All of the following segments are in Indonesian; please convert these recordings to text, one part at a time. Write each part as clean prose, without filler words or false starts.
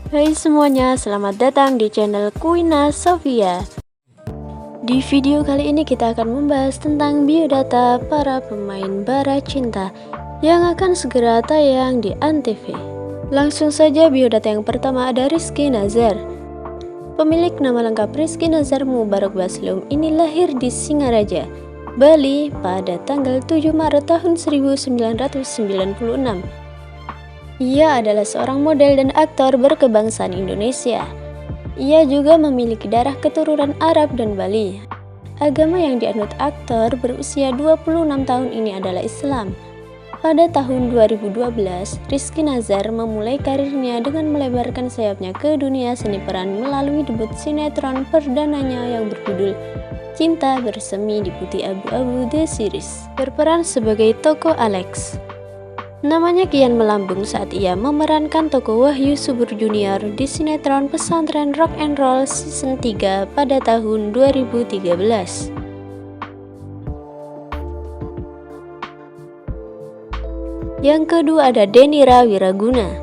Hai semuanya, selamat datang di channel Queena Sofia. Di video kali ini kita akan membahas tentang biodata para pemain Bara Cinta yang akan segera tayang di ANTV. Langsung saja biodata yang pertama ada Rizky Nazar. Pemilik nama lengkap Rizky Nazar Mubarak Baslum ini lahir di Singaraja, Bali pada tanggal 7 Maret tahun 1996. Ia adalah seorang model dan aktor berkebangsaan Indonesia. Ia juga memiliki darah keturunan Arab dan Bali. Agama yang dianut aktor berusia 26 tahun ini adalah Islam. Pada tahun 2012, Rizky Nazar memulai karirnya dengan melebarkan sayapnya ke dunia seni peran melalui debut sinetron perdananya yang berjudul Cinta Bersemi di Putih Abu-Abu The Series. Berperan sebagai tokoh Alex. Namanya kian melambung saat ia memerankan tokoh Wahyu Subur Junior di sinetron Pesantren Rock and Roll season 3 pada tahun 2013. Yang kedua ada Denira Wiraguna.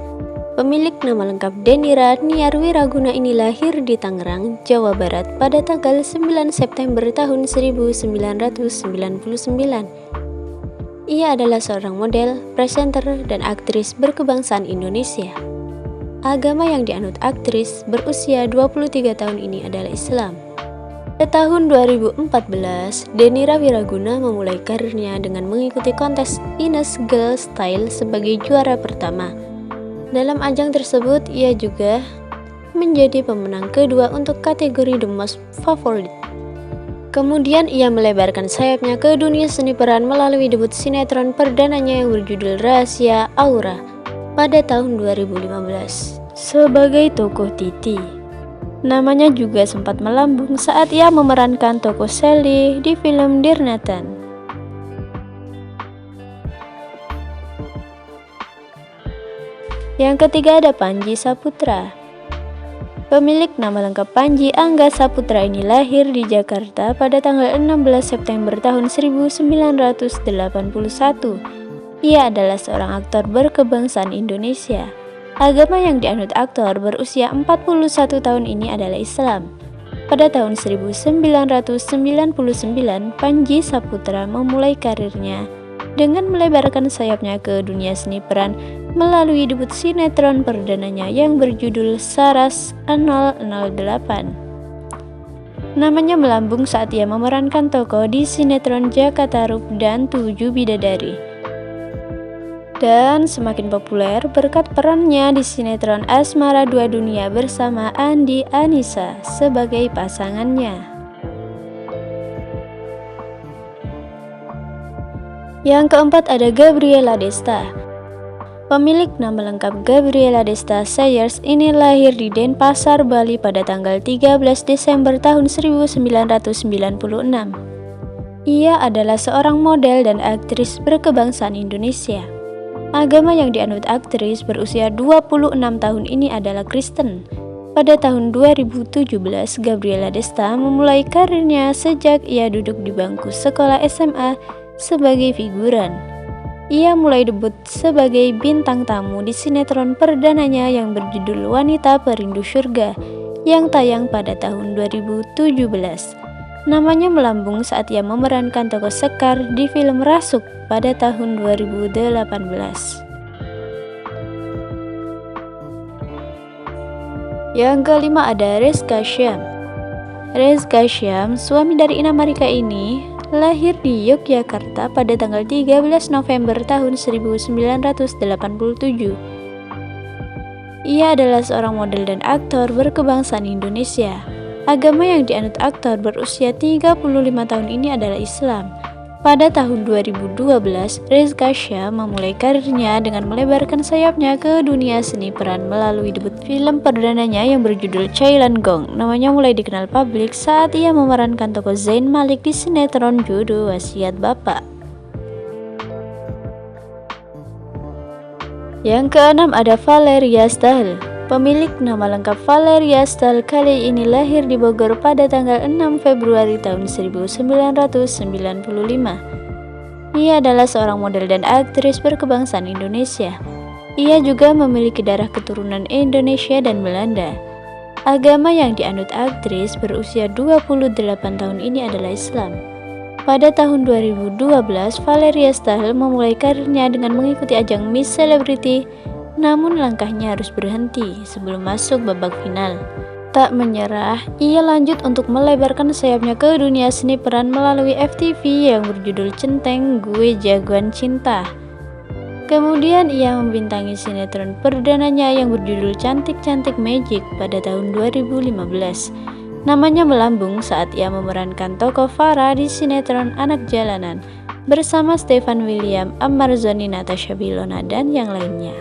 Pemilik nama lengkap Denira Niar Wiraguna ini lahir di Tangerang, Jawa Barat pada tanggal 9 September tahun 1999. Ia adalah seorang model, presenter, dan aktris berkebangsaan Indonesia. Agama yang dianut aktris berusia 23 tahun ini adalah Islam. Pada tahun 2014, Denira Wiraguna memulai karirnya dengan mengikuti kontes Ines Girl Style sebagai juara pertama. Dalam ajang tersebut, ia juga menjadi pemenang kedua untuk kategori The Most Favorite. Kemudian ia melebarkan sayapnya ke dunia seni peran melalui debut sinetron perdananya yang berjudul Rahasia Aura pada tahun 2015 sebagai tokoh Titi. Namanya juga sempat melambung saat ia memerankan tokoh Sally di film Dear Nathan. Yang ketiga ada Panji Saputra. Pemilik nama lengkap Panji Angga Saputra ini lahir di Jakarta pada tanggal 16 September tahun 1981. Ia adalah seorang aktor berkebangsaan Indonesia. Agama yang dianut aktor berusia 41 tahun ini adalah Islam. Pada tahun 1999, Panji Saputra memulai karirnya dengan melebarkan sayapnya ke dunia seni peran melalui debut sinetron perdananya yang berjudul Saras 008. Namanya melambung saat ia memerankan tokoh di sinetron Jakarta Rup dan 7 Bidadari. Dan semakin populer berkat perannya di sinetron Asmara Dua Dunia bersama Andi Anissa sebagai pasangannya. Yang keempat ada Gabriela Desta. Pemilik nama lengkap Gabriela Desta Sayers ini lahir di Denpasar, Bali pada tanggal 13 Desember tahun 1996. Ia adalah seorang model dan aktris berkebangsaan Indonesia. Agama yang dianut aktris berusia 26 tahun ini adalah Kristen. Pada tahun 2017, Gabriela Desta memulai karirnya sejak ia duduk di bangku sekolah SMA sebagai figuran. Ia mulai debut sebagai bintang tamu di sinetron perdananya yang berjudul Wanita Perindu Surga yang tayang pada tahun 2017. Namanya melambung saat ia memerankan tokoh Sekar di film Rasuk pada tahun 2018. Yang kelima ada Rezka Syam. Rezka Syam, suami dari Ina Marika ini, lahir di Yogyakarta pada tanggal 13 November tahun 1987. Ia adalah seorang model dan aktor berkebangsaan Indonesia. Agama yang dianut aktor berusia 35 tahun ini adalah Islam. Pada tahun 2012, Rezka Syam memulai karirnya dengan melebarkan sayapnya ke dunia seni peran melalui debut film perdananya yang berjudul Cailan Gong. Namanya mulai dikenal publik saat ia memerankan tokoh Zain Malik di sinetron Jodoh Wasiat Bapak. Yang keenam ada Valeria Stahl. Pemilik nama lengkap Valeria Stahl kali ini lahir di Bogor pada tanggal 6 Februari tahun 1995. Ia adalah seorang model dan aktris berkebangsaan Indonesia. Ia juga memiliki darah keturunan Indonesia dan Belanda. Agama yang dianut aktris berusia 28 tahun ini adalah Islam. Pada tahun 2012, Valeria Stahl memulai karirnya dengan mengikuti ajang Miss Celebrity, namun langkahnya harus berhenti sebelum masuk babak final. Tak menyerah, ia lanjut untuk melebarkan sayapnya ke dunia seni peran melalui FTV yang berjudul Centeng Gue Jagoan Cinta. Kemudian ia membintangi sinetron perdananya yang berjudul Cantik-Cantik Magic pada tahun 2015. Namanya melambung saat ia memerankan tokoh Farah di sinetron Anak Jalanan bersama Stefan William, Ammar Zoni, Natasha Bilona, dan yang lainnya.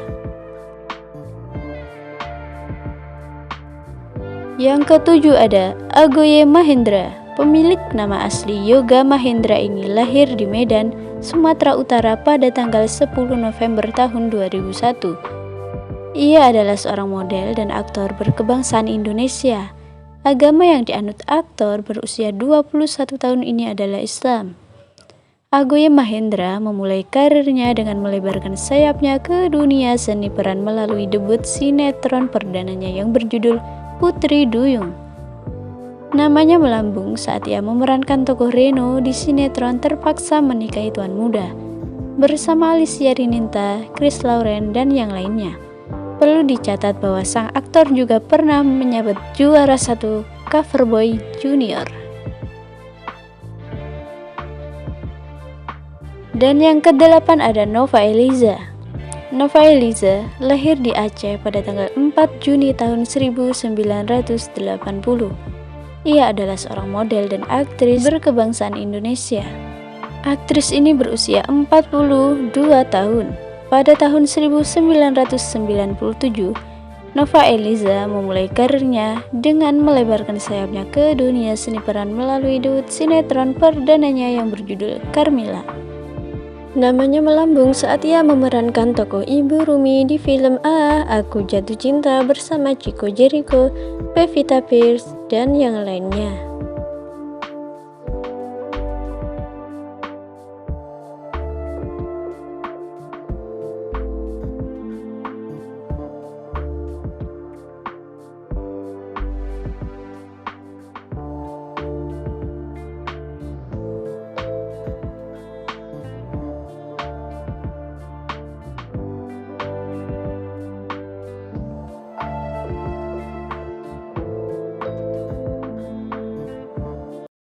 Yang ketujuh ada Agoye Mahendra. Pemilik nama asli Yoga Mahendra ini lahir di Medan, Sumatera Utara pada tanggal 10 November tahun 2001. Ia adalah seorang model dan aktor berkebangsaan Indonesia. Agama yang dianut aktor berusia 21 tahun ini adalah Islam. Agoye Mahendra memulai karirnya dengan melebarkan sayapnya ke dunia seni peran melalui debut sinetron perdananya yang berjudul Putri Duyung. Namanya melambung saat ia memerankan tokoh Reno di sinetron Terpaksa Menikahi Tuan Muda bersama Alicia Rininta, Chris Lauren, dan yang lainnya. Perlu dicatat bahwa sang aktor juga pernah menyabet juara 1 Coverboy Junior. Dan yang ke-8 ada Nova Eliza. Nova Eliza lahir di Aceh pada tanggal 4 Juni tahun 1980. Ia adalah seorang model dan aktris berkebangsaan Indonesia. Aktris ini berusia 42 tahun. Pada tahun 1997, Nova Eliza memulai karirnya dengan melebarkan sayapnya ke dunia seni peran melalui debut sinetron perdananya yang berjudul Carmilla. Namanya melambung saat ia memerankan tokoh Ibu Rumi di film Aku Jatuh Cinta bersama Chico Jericho, Pevita Pierce, dan yang lainnya.